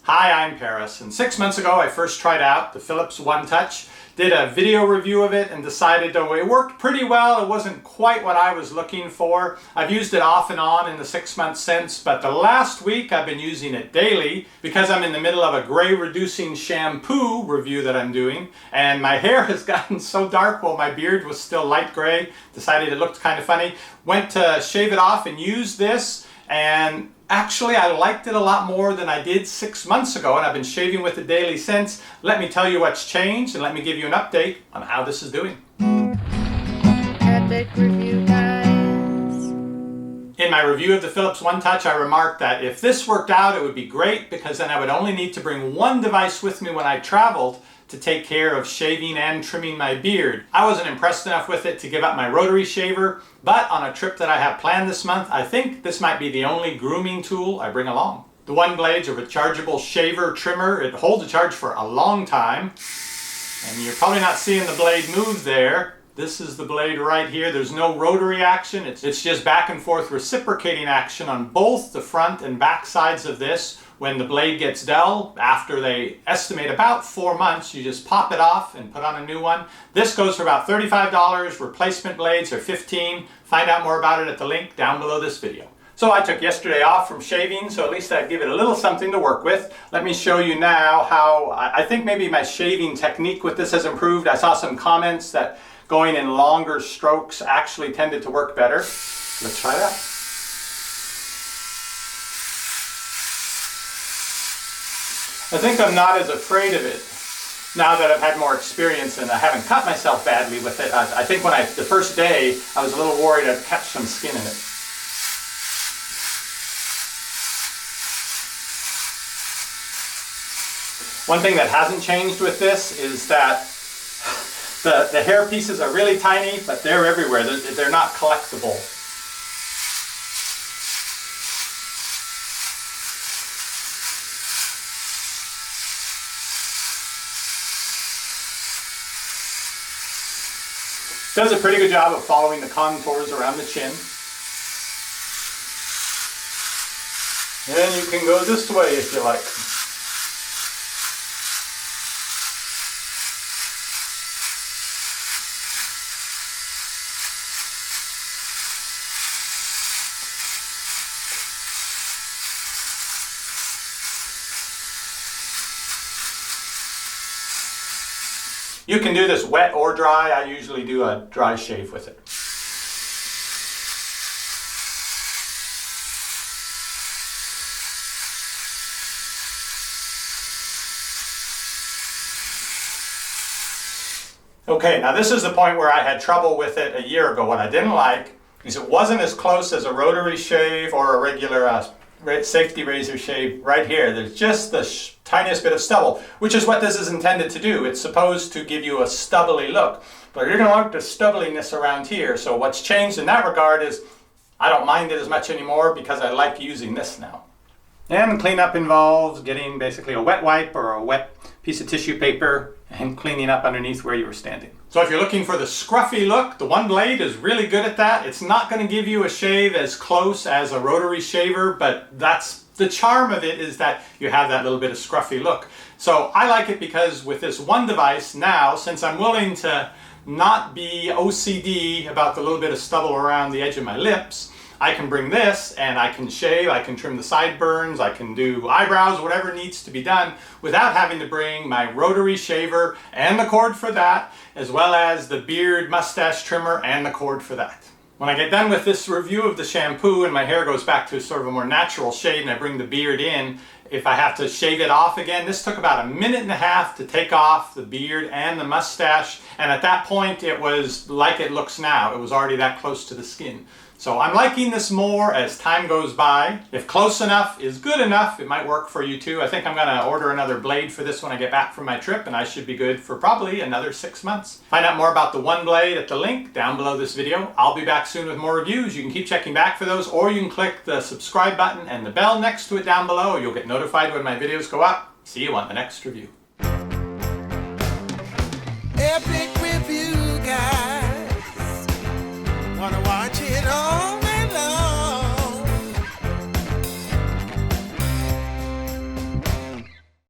Hi, I'm Paris, and 6 months ago I first tried out the Philips OneTouch, did a video review of it and decided it worked pretty well. It wasn't quite what I was looking for. I've used it off and on in the 6 months since, but the last week I've been using it daily because I'm in the middle of a gray reducing shampoo review that I'm doing, and my hair has gotten so dark while my beard was still light gray. Decided it looked kind of funny. Went to shave it off and used this, and actually, I liked it a lot more than I did 6 months ago, and I've been shaving with it daily since. Let me tell you what's changed, and let me give you an update on how this is doing. Epic Review Guys. In my review of the Philips OneTouch, I remarked that if this worked out, it would be great because then I would only need to bring one device with me when I traveled to take care of shaving and trimming my beard. I wasn't impressed enough with it to give up my rotary shaver, but on a trip that I have planned this month, I think this might be the only grooming tool I bring along. The OneBlade's a rechargeable shaver trimmer. It holds a charge for a long time, and you're probably not seeing the blade move there. This is the blade right here. There's no rotary action. It's just back and forth reciprocating action on both the front and back sides of this. When the blade gets dull, after they estimate about 4 months, you just pop it off and put on a new one. This goes for about $35. Replacement blades are $15. Find out more about it at the link down below this video. So I took yesterday off from shaving, so at least I'd give it a little something to work with. Let me show you now how I think maybe my shaving technique with this has improved. I saw some comments that going in longer strokes actually tended to work better. Let's try that. I think I'm not as afraid of it now that I've had more experience and I haven't cut myself badly with it. I think the first day, I was a little worried I'd catch some skin in it. One thing that hasn't changed with this is that the hair pieces are really tiny, but they're everywhere. They're not collectible. Does a pretty good job of following the contours around the chin. And you can go this way if you like. You can do this wet or dry. I usually do a dry shave with it. Okay, now this is the point where I had trouble with it a year ago. What I didn't like is it wasn't as close as a rotary shave or a regular safety razor shave right here. There's just the tiniest bit of stubble, which is what this is intended to do. It's supposed to give you a stubbly look, but you're going to want the stubbliness around here. So what's changed in that regard is I don't mind it as much anymore because I like using this now. And cleanup involves getting basically a wet wipe or a wet piece of tissue paper and cleaning up underneath where you were standing. So if you're looking for the scruffy look, the OneBlade is really good at that. It's not going to give you a shave as close as a rotary shaver, but that's the charm of it, is that you have that little bit of scruffy look. So I like it because with this one device now, since I'm willing to not be OCD about the little bit of stubble around the edge of my lips, I can bring this and I can shave, I can trim the sideburns, I can do eyebrows, whatever needs to be done without having to bring my rotary shaver and the cord for that, as well as the beard mustache trimmer and the cord for that. When I get done with this review of the shampoo and my hair goes back to sort of a more natural shade and I bring the beard in, if I have to shave it off again, this took about 1.5 minutes to take off the beard and the mustache, and at that point it was like it looks now. It was already that close to the skin. So I'm liking this more as time goes by. If close enough is good enough, it might work for you too. I think I'm going to order another blade for this when I get back from my trip, and I should be good for probably another 6 months. Find out more about the OneBlade at the link down below this video. I'll be back soon with more reviews. You can keep checking back for those, or you can click the subscribe button and the bell next to it down below. You'll get notified when my videos go up. See you on the next review. Epic